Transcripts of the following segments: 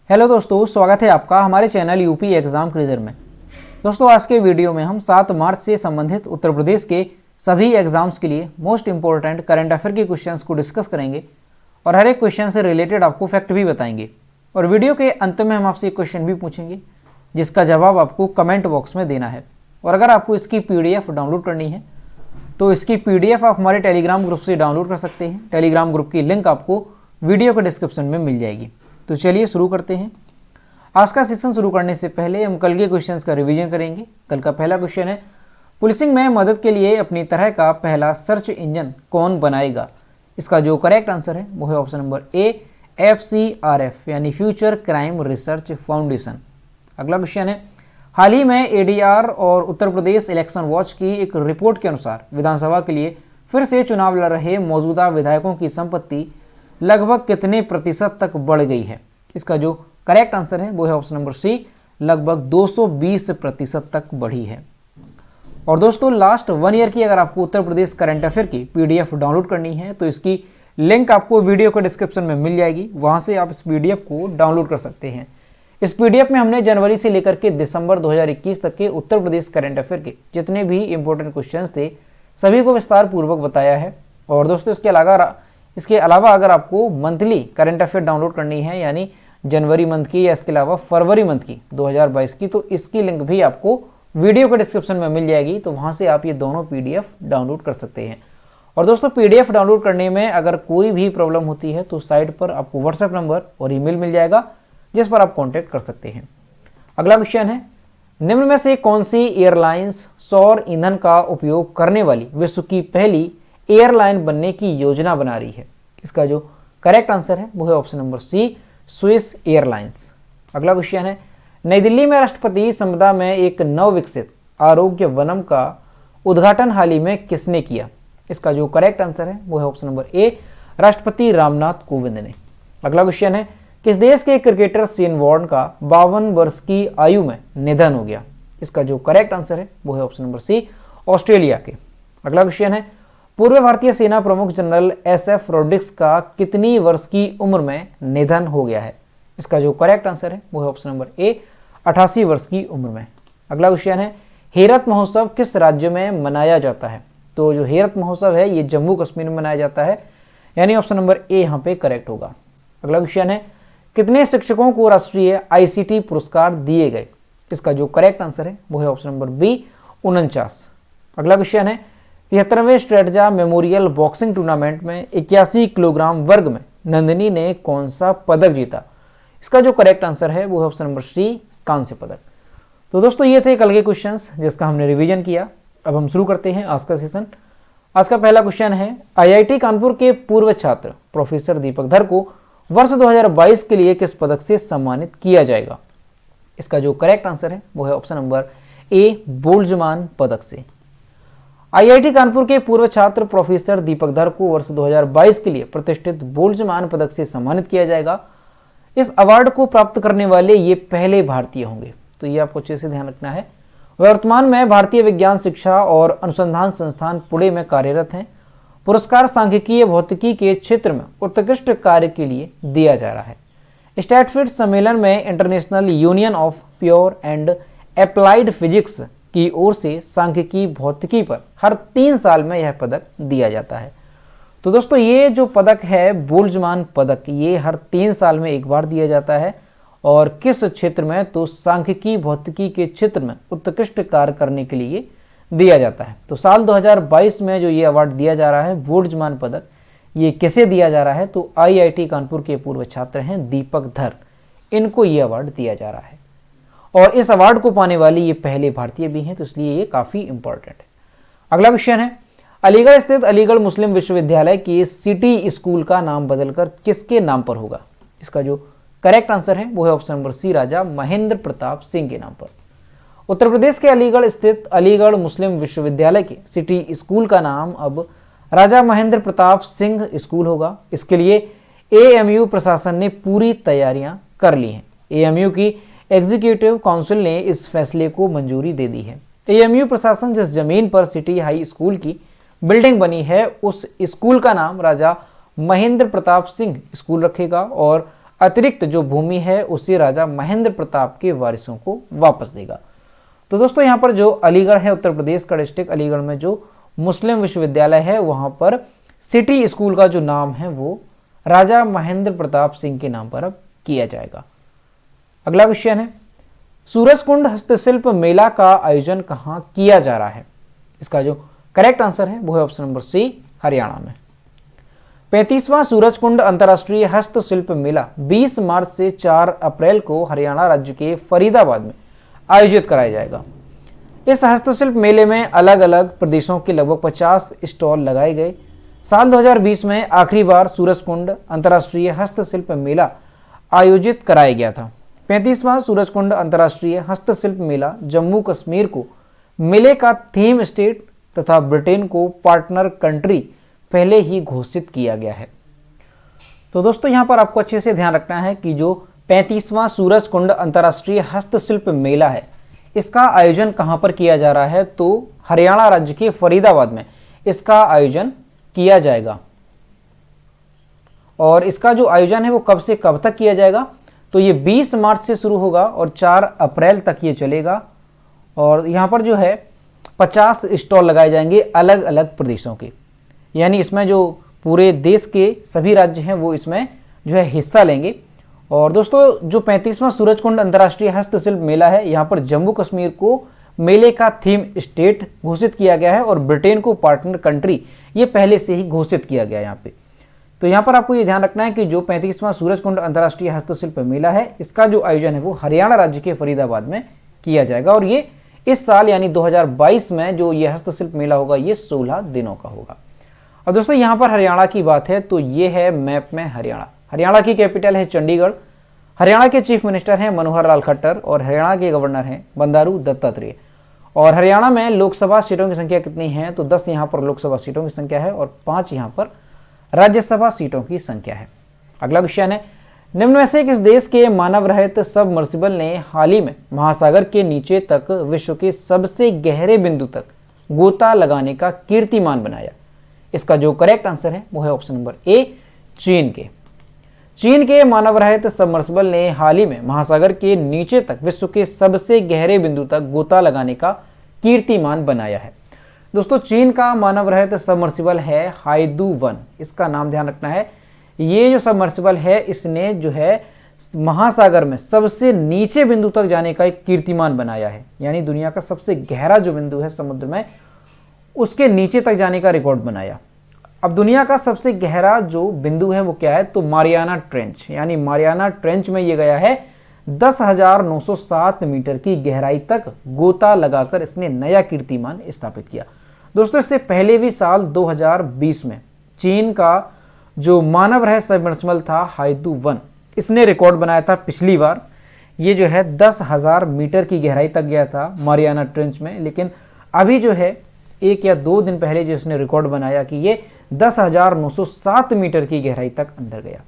Hello दोस्तों, स्वागत है आपका हमारे चैनल यूपी एग्जाम क्विज़र में। दोस्तों, आज के वीडियो में हम 7 मार्च से संबंधित उत्तर प्रदेश के सभी एग्जाम्स के लिए मोस्ट इंपॉर्टेंट करंट अफेयर के क्वेश्चंस को डिस्कस करेंगे और हर एक क्वेश्चन से रिलेटेड आपको फैक्ट भी बताएंगे। और वीडियो के अंत में हम आपसे एक क्वेश्चन भी पूछेंगे जिसका जवाब आपको कमेंट बॉक्स में देना है। और अगर आपको इसकी PDF डाउनलोड करनी है तो इसकी PDF आप हमारे टेलीग्राम ग्रुप से डाउनलोड कर सकते हैं। टेलीग्राम ग्रुप की लिंक आपको वीडियो के डिस्क्रिप्शन में मिल जाएगी। तो चलिए शुरू करते हैं। आज का सेशन शुरू करने से पहले हम कल के क्वेश्चंस का रिवीजन करेंगे। कल का पहला क्वेश्चन है, पुलिसिंग में मदद के लिए अपनी तरह का पहला सर्च इंजन कौन बनाएगा? इसका जो करेक्ट आंसर है वो है ऑप्शन नंबर ए, FCRF यानी फ्यूचर क्राइम रिसर्च फाउंडेशन। अगला क्वेश्चन है, हाल ही में ADR और उत्तर प्रदेश इलेक्शन वॉच की एक रिपोर्ट के अनुसार विधानसभा के लिए फिर से चुनाव लड़ रहे मौजूदा विधायकों की संपत्ति लगभग कितने प्रतिशत तक बढ़ गई है? इसका जो करेक्ट आंसर है वो है ऑप्शन नंबर सी, लगभग 220% तक बढ़ी है। और दोस्तों, लास्ट 1 ईयर की अगर आपको उत्तर प्रदेश करंट अफेयर की PDF डाउनलोड करनी है तो इसकी लिंक आपको वीडियो के डिस्क्रिप्शन में मिल जाएगी। वहां से आप इस PDF को डाउनलोड कर सकते हैं। इस PDF में हमने जनवरी से लेकर के दिसंबर 2021 तक के उत्तर प्रदेश करंट अफेयर के जितने भी इंपॉर्टेंट क्वेश्चंस थे सभी को विस्तार पूर्वक बताया है। और दोस्तों, इसके अलावा अगर आपको मंथली करंट अफेयर डाउनलोड करनी है यानी जनवरी मंथ की या इसके अलावा फरवरी मंथ की 2022 की, तो इसकी लिंक भी आपको वीडियो के डिस्क्रिप्शन में मिल जाएगी। तो वहां से आप ये दोनों PDF डाउनलोड कर सकते हैं। और दोस्तों, PDF डाउनलोड करने में अगर कोई भी प्रॉब्लम होती है तो साइट पर आपको WhatsApp नंबर और ईमेल मिल जाएगा जिस पर आप कॉन्टैक्ट कर सकते हैं। अगला क्वेश्चन है, निम्न में से कौन सी एयरलाइंस सौर ईंधन का उपयोग करने वाली विश्व की पहली एयरलाइन बनने की योजना बना रही है? इसका जो करेक्ट आंसर है वो है option number C, Swiss Airlines. अगला क्वेश्चन है, नई दिल्ली में राष्ट्रपति संपदा में एक नवविकसित आरोग्य वनम का उद्घाटन हाल ही में किसने किया? इसका जो करेक्ट आंसर है वो है ऑप्शन नंबर ए, राष्ट्रपति रामनाथ कोविंद ने। अगला क्वेश्चन है, किस देश के क्रिकेटर शेन वॉर्न का 52 वर्ष की आयु में निधन हो गया? इसका जो करेक्ट आंसर है वो है ऑप्शन नंबर सी, ऑस्ट्रेलिया के। अगला क्वेश्चन है, पूर्व भारतीय सेना प्रमुख जनरल SF रोड्रिक्स का कितनी वर्ष की उम्र में निधन हो गया है? इसका जो करेक्ट आंसर है वो है ऑप्शन नंबर ए, 88 वर्ष की उम्र में। अगला क्वेश्चन है, हेरत महोत्सव किस राज्य में मनाया जाता है? तो जो हेरत महोत्सव है ये जम्मू कश्मीर में मनाया जाता है यानी ऑप्शन नंबर ए यहाँ पे करेक्ट होगा। अगला क्वेश्चन है, कितने शिक्षकों को राष्ट्रीय ICT पुरस्कार दिए गए? इसका जो करेक्ट आंसर है वो है ऑप्शन नंबर बी, 49। अगला क्वेश्चन है, 73वें स्ट्रेटजा मेमोरियल बॉक्सिंग टूर्नामेंट में 81 किलोग्राम वर्ग में नंदिनी ने कौन सा पदक जीता? इसका जो करेक्ट आंसर है वो है ऑप्शन नंबर सी, कांस्य पदक। तो दोस्तों, ये थे कल के क्वेश्चंस जिसका हमने रिवीजन किया। अब हम शुरू करते हैं आज का सेशन। आज का पहला क्वेश्चन है, IIT कानपुर के पूर्व छात्र प्रोफेसर दीपक धर को वर्ष 2022 के लिए किस पदक से सम्मानित किया जाएगा? इसका जो करेक्ट आंसर है वो है ऑप्शन नंबर ए, बोल्ट्जमान पदक से। IIT कानपुर के पूर्व छात्र प्रोफेसर दीपक धर को वर्ष 2022 के लिए प्रतिष्ठित बोल्ट्जमान पदक से सम्मानित किया जाएगा। इस अवार्ड को प्राप्त करने वाले ये पहले भारतीय होंगे, तो ये आपको अच्छे से ध्यान रखना है। वर्तमान में भारतीय विज्ञान शिक्षा और अनुसंधान संस्थान पुणे में कार्यरत हैं। पुरस्कार सांख्यिकीय भौतिकी के क्षेत्र में उत्कृष्ट कार्य के लिए दिया जा रहा है। स्टैटफोर्ड सम्मेलन में international union of pure and applied physics की ओर से सांख्यिकी भौतिकी पर हर 3 साल में यह पदक दिया जाता है। तो दोस्तों, ये जो पदक है बोल्ट्जमान पदक, ये हर 3 साल में एक बार दिया जाता है। और किस क्षेत्र में? तो सांख्यिकी भौतिकी के क्षेत्र में उत्कृष्ट कार्य करने के लिए दिया जाता है। तो साल 2022 में जो ये अवार्ड दिया जा रहा है बोल्ट्जमान पदक, ये किसे दिया जा रहा है? तो IIT कानपुर के पूर्व छात्र हैं दीपक धर, इनको ये अवार्ड दिया जा रहा है। और इस अवार्ड को पाने वाली ये पहले भारतीय भी हैं, तो इसलिए ये काफी इंपॉर्टेंट है। अगला क्वेश्चन है, अलीगढ़ स्थित अलीगढ़ मुस्लिम विश्वविद्यालय के सिटी स्कूल का नाम बदलकर किसके नाम पर होगा? इसका जो करेक्ट आंसर है वो है ऑप्शन नंबर सी, राजा महेंद्र प्रताप सिंह के नाम पर। उत्तर प्रदेश के अलीगढ़ स्थित अलीगढ़ मुस्लिम विश्वविद्यालय के सिटी स्कूल का नाम अब राजा महेंद्र प्रताप सिंह स्कूल होगा। इसके लिए AMU प्रशासन ने पूरी तैयारियां कर ली हैं। AMU की एग्जीक्यूटिव काउंसिल ने इस फैसले को मंजूरी दे दी है। AMU प्रशासन जिस जमीन पर सिटी हाई स्कूल की बिल्डिंग बनी है उस स्कूल का नाम राजा महेंद्र प्रताप सिंह स्कूल रखेगा और अतिरिक्त जो भूमि है उसे राजा महेंद्र प्रताप के वारिसों को वापस देगा। तो दोस्तों यहाँ पर जो अलीगढ़ है, उत्तर प्रदेश का डिस्ट्रिक्ट अलीगढ़ में जो मुस्लिम विश्वविद्यालय है, वहाँ पर सिटी स्कूल का जो नाम है वो राजा महेंद्र प्रताप सिंह के नाम पर अब किया जाएगा। अगला क्वेश्चन है, सूरजकुंड हस्तशिल्प मेला का आयोजन कहाँ किया जा रहा है? इसका जो करेक्ट आंसर है वो है ऑप्शन नंबर सी, हरियाणा में। 35वां सूरजकुंड अंतर्राष्ट्रीय हस्तशिल्प मेला 20 मार्च से 4 अप्रैल को हरियाणा राज्य के फरीदाबाद में आयोजित कराया जाएगा। इस हस्तशिल्प मेले में अलग अलग प्रदेशों के लगभग 50 स्टॉल लगाए गए। साल 2020 में आखिरी बार सूरजकुंड अंतर्राष्ट्रीय हस्तशिल्प मेला आयोजित कराया गया था। 35वां सूरजकुंड अंतर्राष्ट्रीय हस्तशिल्प मेला जम्मू कश्मीर को मेले का थीम स्टेट तथा ब्रिटेन को पार्टनर कंट्री पहले ही घोषित किया गया है। तो दोस्तों यहाँ पर आपको अच्छे से ध्यान रखना है कि जो 35वां सूरजकुंड अंतर्राष्ट्रीय हस्तशिल्प मेला है, इसका आयोजन कहाँ पर किया जा रहा है? तो हरियाणा राज्य के फरीदाबाद में इसका आयोजन किया जाएगा। और इसका जो आयोजन है वो कब से कब तक किया जाएगा? तो ये 20 मार्च से शुरू होगा और 4 अप्रैल तक ये चलेगा। और यहाँ पर जो है 50 स्टॉल लगाए जाएंगे अलग अलग प्रदेशों के, यानी इसमें जो पूरे देश के सभी राज्य हैं वो इसमें जो है हिस्सा लेंगे। और दोस्तों जो 35वां सूरजकुंड अंतर्राष्ट्रीय हस्तशिल्प मेला है, यहाँ पर जम्मू कश्मीर को मेले का थीम स्टेट घोषित किया गया है और ब्रिटेन को पार्टनर कंट्री ये पहले से ही घोषित किया गया है यहाँ पे। तो यहाँ पर आपको ये ध्यान रखना है कि जो 35वां सूरजकुंड अंतर्राष्ट्रीय हस्तशिल्प मेला है, इसका जो आयोजन है वो हरियाणा राज्य के फरीदाबाद में किया जाएगा। और ये इस साल यानी 2022 में जो ये हस्तशिल्प मेला होगा ये 16 दिनों का होगा। और दोस्तों यहाँ पर हरियाणा की बात है तो ये है मैप में हरियाणा। हरियाणा की कैपिटल है चंडीगढ़। हरियाणा के चीफ मिनिस्टर हैं मनोहर लाल खट्टर और हरियाणा के गवर्नर हैं बंडारू दत्तात्रेय। और हरियाणा में लोकसभा सीटों की संख्या कितनी है? तो 10 यहाँ पर लोकसभा सीटों की संख्या है और 5 यहाँ पर राज्यसभा सीटों की संख्या है। अगला क्वेश्चन है, निम्न में से किस देश के मानव रहित सबमर्सिबल ने हाल ही में महासागर के नीचे तक विश्व के सबसे गहरे बिंदु तक गोता लगाने का कीर्तिमान बनाया? इसका जो करेक्ट आंसर है वो है ऑप्शन नंबर ए, चीन के। चीन के मानव रहित सबमर्सिबल ने हाल ही में महासागर के नीचे तक विश्व के सबसे गहरे बिंदु तक गोता लगाने का कीर्तिमान बनाया है। दोस्तों चीन का मानव रहित सबमर्सिबल है हाइडू 1। इसका नाम ध्यान रखना है। ये जो सबमर्सिबल है इसने जो है महासागर में सबसे नीचे बिंदु तक जाने का एक कीर्तिमान बनाया है, यानी दुनिया का सबसे गहरा जो बिंदु है समुद्र में उसके नीचे तक जाने का रिकॉर्ड बनाया। अब दुनिया का सबसे गहरा जो बिंदु है वो क्या है? तो मारियाना ट्रेंच, यानी मारियाना ट्रेंच में ये गया है 10,907 मीटर की गहराई तक गोता लगाकर इसने नया कीर्तिमान स्थापित किया। दोस्तों इससे पहले भी साल 2020 में चीन का जो मानव रहित सबमर्सिबल था हाइडू 1, इसने रिकॉर्ड बनाया था पिछली बार। ये जो है 10,000 मीटर की गहराई तक गया था मारियाना ट्रेंच में, लेकिन अभी जो है 1 या 2 दिन पहले जिसने रिकॉर्ड बनाया कि ये 10,907 मीटर की गहराई तक अंदर गया।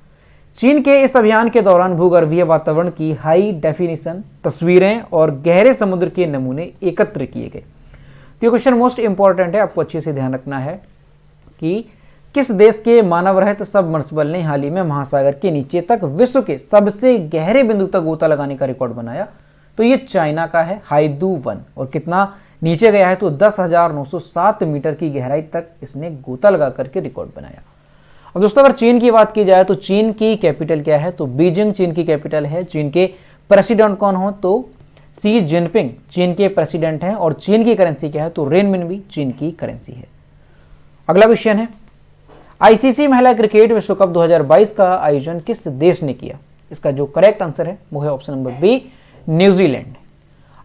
चीन के इस अभियान के दौरान भूगर्भीय वातावरण की हाई डेफिनेशन तस्वीरें और गहरे समुद्र के नमूने एकत्र किए गए। तो ये क्वेश्चन मोस्ट इंपॉर्टेंट है, आपको अच्छे से ध्यान रखना है कि किस देश के मानव रहित सबमर्सिबल ने हाल ही में महासागर के नीचे तक विश्व के सबसे गहरे बिंदु तक गोता लगाने का रिकॉर्ड बनाया? तो ये चाइना का है हाइडू 1। और कितना नीचे गया है? तो 10,907 मीटर की गहराई तक इसने गोता लगा करके रिकॉर्ड बनाया। अब दोस्तों अगर चीन की बात की जाए तो चीन की कैपिटल क्या है? तो बीजिंग चीन की कैपिटल है। चीन के प्रेसिडेंट कौन हो? तो सी जिनपिंग चीन के प्रेसिडेंट हैं। और चीन की करेंसी क्या है? तो रेनमिनबी चीन की करेंसी है। अगला क्वेश्चन है, आईसीसी महिला क्रिकेट विश्व कप 2022 का आयोजन किस देश ने किया? इसका जो करेक्ट आंसर है वो है option number B, New Zealand.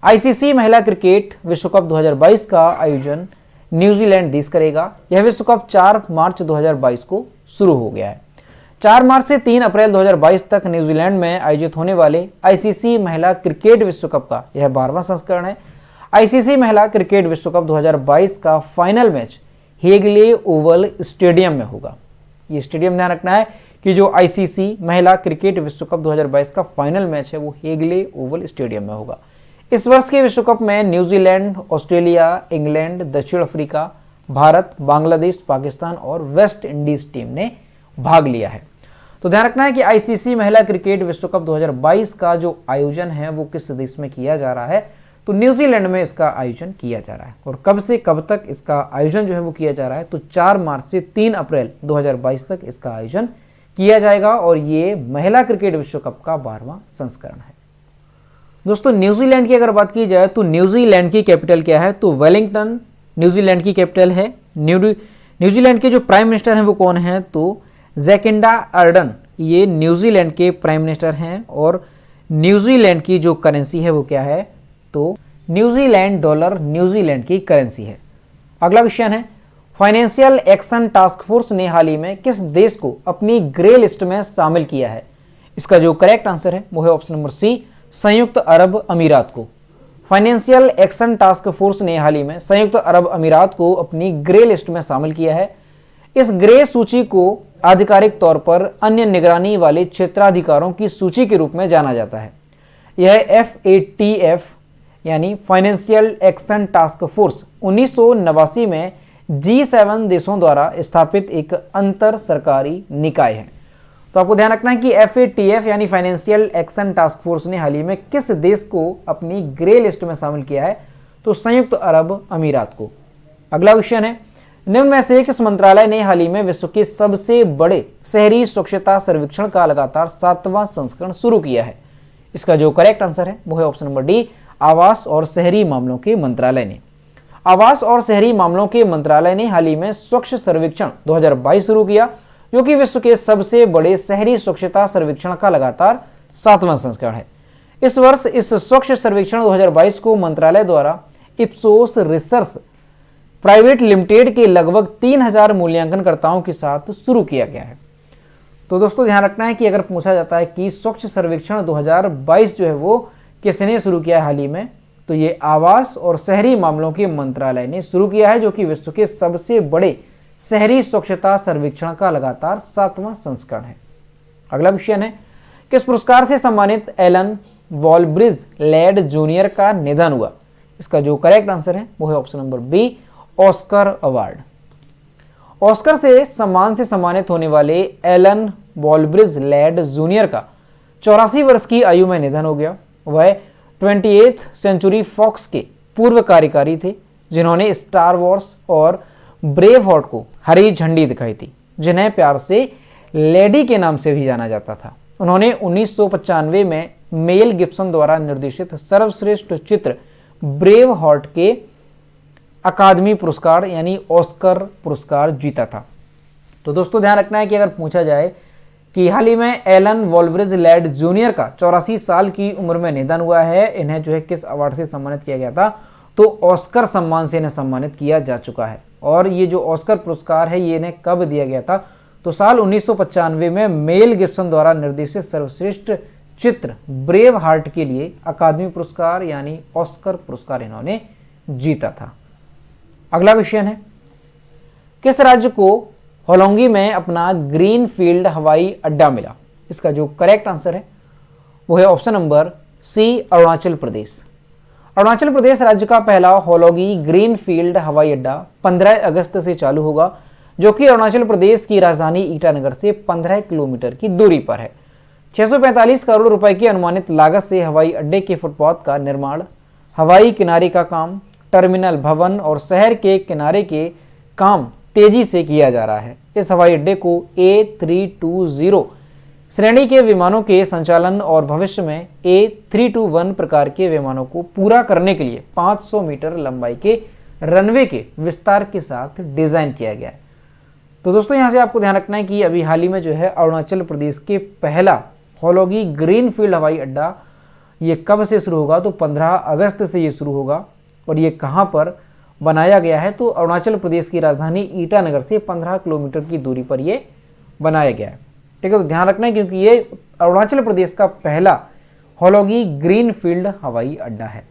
ICC महिला क्रिकेट विश्व कप 2022 का आयोजन न्यूजीलैंड देश करेगा। यह विश्व कप 4 मार्च 2022 को शुरू हो गया है। 4 मार्च से 3 अप्रैल 2022 तक न्यूजीलैंड में आयोजित होने वाले आईसीसी महिला क्रिकेट विश्व कप का यह 12वां संस्करण है। आईसीसी महिला क्रिकेट विश्व कप 2022 का फाइनल मैच हेगले ओवल स्टेडियम में होगा। ये स्टेडियम ध्यान रखना है कि जो आईसीसी महिला क्रिकेट विश्व कप 2022 का फाइनल मैच है वो हेगले ओवल स्टेडियम में होगा। इस वर्ष के विश्व कप में न्यूजीलैंड, ऑस्ट्रेलिया, इंग्लैंड, दक्षिण अफ्रीका, भारत, बांग्लादेश, पाकिस्तान और वेस्ट इंडीज टीम ने भाग लिया है। तो ध्यान रखना है कि आईसीसी महिला क्रिकेट विश्व कप 2022 का जो आयोजन है वो किस देश में किया जा रहा है, तो न्यूजीलैंड में इसका आयोजन किया जा रहा है। और कब से कब तक इसका आयोजन जो है वो किया जा रहा है, तो 4 मार्च से 3 अप्रैल 2022 तक इसका आयोजन किया जाएगा और ये महिला क्रिकेट विश्व कप का 12वां संस्करण है। दोस्तों न्यूजीलैंड की अगर बात की जाए तो न्यूजीलैंड की कैपिटल क्या है, तो वेलिंगटन न्यूजीलैंड की कैपिटल है। न्यूजीलैंड के जो प्राइम मिनिस्टर हैं वो कौन है, तो जैकिंडा अर्डन, ये न्यूजीलैंड के प्राइम मिनिस्टर हैं। और न्यूजीलैंड की जो करेंसी है वो क्या है, तो न्यूजीलैंड डॉलर न्यूजीलैंड की करेंसी है। अगला क्वेश्चन है, फाइनेंशियल एक्शन टास्क फोर्स ने हाल ही में किस देश को अपनी ग्रे लिस्ट में शामिल किया है? इसका जो करेक्ट आंसर है वो है ऑप्शन नंबर सी, संयुक्त अरब अमीरात को। फाइनेंशियल एक्शन टास्क फोर्स ने हाल ही में संयुक्त अरब अमीरात को अपनी ग्रे लिस्ट में शामिल किया है। इस ग्रे सूची को आधिकारिक तौर पर अन्य निगरानी वाले क्षेत्राधिकारों की सूची के रूप में जाना जाता है। यह FATF यानी फाइनेंशियल एक्शन टास्क फोर्स 1989 में G7 देशों द्वारा स्थापित एक अंतर सरकारी निकाय है। तो आपको ध्यान रखना है कि FATF यानी फाइनेंशियल एक्शन टास्क फोर्स ने हाल ही में किस देश को अपनी ग्रे लिस्ट में शामिल किया है, तो संयुक्त अरब अमीरात को। अगला क्वेश्चन है, निम्न में से किस मंत्रालय ने हाल ही में विश्व के सबसे बड़े शहरी स्वच्छता सर्वेक्षण का लगातार 7वां संस्करण शुरू किया है? इसका जो करेक्ट आंसर है वो है ऑप्शन नंबर डी, आवास और शहरी मामलों के मंत्रालय ने। आवास और शहरी मामलों के मंत्रालय ने हाल ही में स्वच्छ सर्वेक्षण 2022 शुरू किया, जो कि विश्व के सबसे बड़े शहरी स्वच्छता सर्वेक्षण का लगातार 7वां संस्करण है। इस वर्ष इस स्वच्छ सर्वेक्षण 2022 को मंत्रालय द्वारा इप्सोस रिसर्च प्राइवेट लिमिटेड के लगभग 3000 मूल्यांकनकर्ताओं के साथ शुरू किया गया है। तो दोस्तों ध्यान रखना है कि अगर पूछा जाता है कि स्वच्छ सर्वेक्षण 2022 जो है वो किसने शुरू किया है हाल ही में, तो ये आवास और शहरी मामलों के मंत्रालय ने शुरू किया है, जो कि विश्व के सबसे बड़े शहरी स्वच्छता सर्वेक्षण का लगातार 7वां संस्करण है। अगला क्वेश्चन है, किस पुरस्कार से सम्मानित एलन वॉलब्रिज लैड जूनियर का निधन हुआ? इसका जो करेक्ट आंसर है वो है option number B, Oscar award. Oscar से सम्मानित होने वाले एलन वॉलब्रिज लैड जूनियर का 84 वर्ष की आयु में निधन हो गया। वह 20th सेंचुरी फॉक्स के पूर्व कार्यकारी थे, जिन्होंने स्टार वॉर्स और ब्रेव हॉर्ट को हरी झंडी दिखाई थी, जिन्हें प्यार से लेडी के नाम से भी जाना जाता था। उन्होंने 1995 में मेल गिब्सन द्वारा निर्देशित सर्वश्रेष्ठ चित्र ब्रेव हॉर्ट के अकादमी पुरस्कार यानी ऑस्कर पुरस्कार जीता था। तो दोस्तों ध्यान रखना है कि अगर पूछा जाए कि हाल ही में एलन वॉलब्रिज लैड जूनियर का 84 साल की उम्र में निधन हुआ है, इन्हें जो है किस अवार्ड से सम्मानित किया गया था, तो ऑस्कर सम्मान से इन्हें सम्मानित किया जा चुका है। और ये जो ऑस्कर पुरस्कार है ये इन्हें कब दिया गया था, तो साल 1995 में मेल गिब्सन द्वारा निर्देशित सर्वश्रेष्ठ चित्र ब्रेव हार्ट के लिए अकादमी पुरस्कार यानी ऑस्कर पुरस्कार इन्होंने जीता था। अगला क्वेश्चन है, किस राज्य को होलोंगी में अपना ग्रीन फील्ड हवाई अड्डा मिला? इसका जो करेक्ट आंसर है वो है ऑप्शन नंबर सी, अरुणाचल प्रदेश। अरुणाचल प्रदेश राज्य का पहला होलोंगी ग्रीन फील्ड हवाई अड्डा 15 अगस्त से चालू होगा, जो कि अरुणाचल प्रदेश की राजधानी ईटानगर से 15 किलोमीटर की दूरी पर है। 645 करोड़ रुपए की अनुमानित लागत से हवाई अड्डे के फुटपाथ का निर्माण, हवाई किनारे का काम, टर्मिनल भवन और शहर के किनारे के काम तेजी से किया जा रहा है। इस हवाई अड्डे को A320 श्रेणी के विमानों के संचालन और भविष्य में A321 प्रकार के विमानों को पूरा करने के लिए 500 मीटर लंबाई के रनवे के विस्तार के साथ डिजाइन किया गया है। तो दोस्तों यहाँ से आपको ध्यान रखना है कि अभी हाल ही में जो है अरुणाचल प्रदेश के पहला होलोंगी ग्रीन फील्ड हवाई अड्डा ये कब से शुरू होगा, तो 15 अगस्त से ये शुरू होगा। और ये कहाँ पर बनाया गया है, तो अरुणाचल प्रदेश की राजधानी ईटानगर से 15 किलोमीटर की दूरी पर ये बनाया गया है। ठीक है, तो ध्यान रखना है क्योंकि ये अरुणाचल प्रदेश का पहला होलोंगी ग्रीन फील्ड हवाई अड्डा है।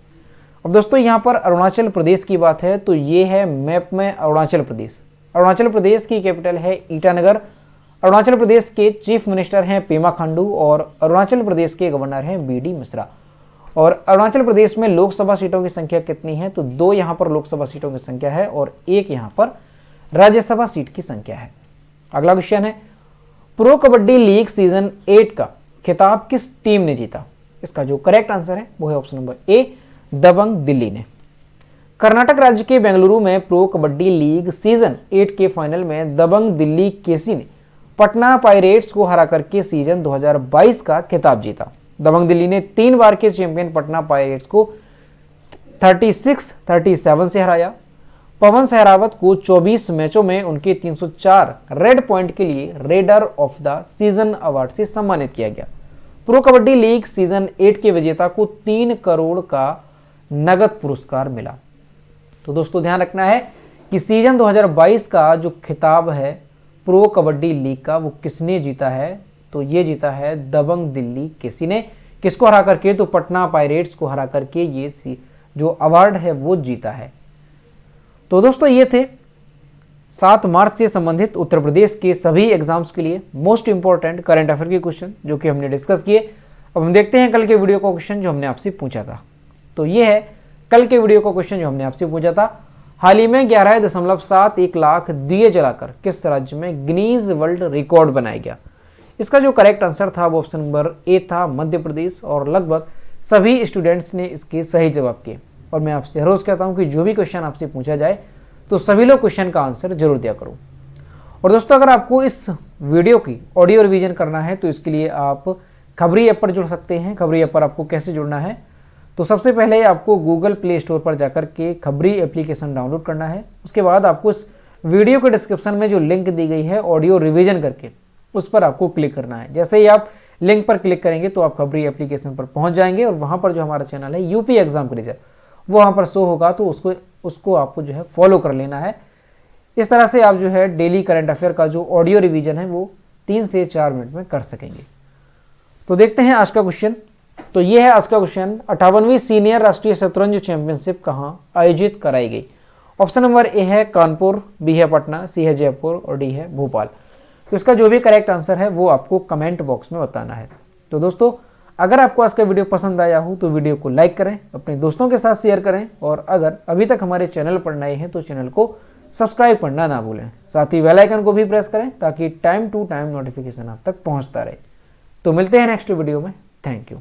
अब दोस्तों यहाँ पर अरुणाचल प्रदेश की बात है तो ये है मैप में अरुणाचल प्रदेश। अरुणाचल प्रदेश की कैपिटल है ईटानगर। अरुणाचल प्रदेश के चीफ मिनिस्टर हैं पेमा खांडू और अरुणाचल प्रदेश के गवर्नर हैं BD मिश्रा। और अरुणाचल प्रदेश में लोकसभा सीटों की संख्या कितनी है, तो 2 यहाँ पर लोकसभा सीटों की संख्या है और 1 यहाँ पर राज्यसभा सीट की संख्या है। अगला क्वेश्चन है, प्रो कबड्डी लीग सीजन 8 का खिताब किस टीम ने जीता? इसका जो करेक्ट आंसर है वो है ऑप्शन नंबर ए, दबंग दिल्ली ने। कर्नाटक राज्य के बेंगलुरु में प्रो कबड्डी लीग सीजन 8 के फाइनल में दबंग दिल्ली केसी ने पटना पायरेट्स को हरा करके सीजन 2022 का खिताब जीता। दबंग दिल्ली ने 3 बार के चैंपियन पटना पायरेट्स को 36-37 से हराया। पवन सहरावत को 24 मैचों में उनके 304 रेड पॉइंट के लिए raider of the season award से सम्मानित किया गया। प्रो कबड्डी लीग सीजन 8 के विजेता को 3 करोड़ का नगद पुरस्कार मिला। तो दोस्तों ध्यान रखना है कि सीजन 2022 का जो खिताब है प्रो कबड्डी लीग का वो किसने जीता है? तो ये जीता है दबंग दिल्ली केसी ने। किसको हरा करके? तो पटना पायरेट्स को हरा करके ये जो अवार्ड है वो जीता है। तो दोस्तों ये थे 7 मार्च से संबंधित उत्तर प्रदेश के सभी एग्जाम्स के लिए मोस्ट इंपॉर्टेंट करंट अफेयर के क्वेश्चन जो कि हमने डिस्कस किए। अब हम देखते हैं कल के वीडियो का क्वेश्चन जो हमने आपसे पूछा था। तो ये है कल के वीडियो का क्वेश्चन जो हमने आपसे पूछा था। हाल ही में 11.71 लाख दिए जलाकर किस राज्य में गिनीज वर्ल्ड रिकॉर्ड बनाया गया? इसका जो करेक्ट आंसर था वो ऑप्शन नंबर ए था, मध्य प्रदेश। और लगभग सभी स्टूडेंट्स ने इसके सही जवाब किए। और मैं आपसे हर रोज कहता हूं कि जो भी क्वेश्चन आपसे पूछा जाए तो सभी लोग क्वेश्चन का आंसर जरूर दिया करो। और दोस्तों अगर आपको इस वीडियो की ऑडियो रिवीजन करना है तो इसके लिए आप खबरी ऐप पर जुड़ सकते हैं। खबरी ऐप पर आपको कैसे जुड़ना है? तो सबसे पहले आपको गूगल प्ले स्टोर पर जाकर के खबरी एप्लीकेशन डाउनलोड करना है। उसके बाद आपको इस वीडियो के डिस्क्रिप्शन में जो लिंक दी गई है ऑडियो रिवीजन करके, उस पर आपको क्लिक करना है। जैसे ही आप लिंक पर क्लिक करेंगे तो आप खबरी एप्लीकेशन पर पहुंच जाएंगे और वहां पर जो हमारा चैनल है यूपी एग्जाम क्रिजर वो वहां पर शो होगा। तो उसको आपको जो है फॉलो कर लेना है। इस तरह से आप जो है डेली करंट अफेयर का जो ऑडियो रिवीजन है वो 3 से 4 मिनट में कर सकेंगे। तो देखते हैं आज का क्वेश्चन। तो ये है आज का क्वेश्चन, 58वीं सीनियर राष्ट्रीय शतरंज चैंपियनशिप कहाँ आयोजित कराई गई? ऑप्शन नंबर ए है कानपुर, बी है पटना, सी है जयपुर और डी है भोपाल। तो इसका जो भी करेक्ट आंसर है वो आपको कमेंट बॉक्स में बताना है। तो दोस्तों अगर आपको आज का वीडियो पसंद आया हो तो वीडियो को लाइक करें, अपने दोस्तों के साथ शेयर करें और अगर अभी तक हमारे चैनल पर नए हैं तो चैनल को सब्सक्राइब करना ना भूलें। साथ ही बेल आइकन को भी प्रेस करें ताकि टाइम टू टाइम नोटिफिकेशन आप तक पहुंचता रहे। तो मिलते हैं नेक्स्ट वीडियो में। Thank you.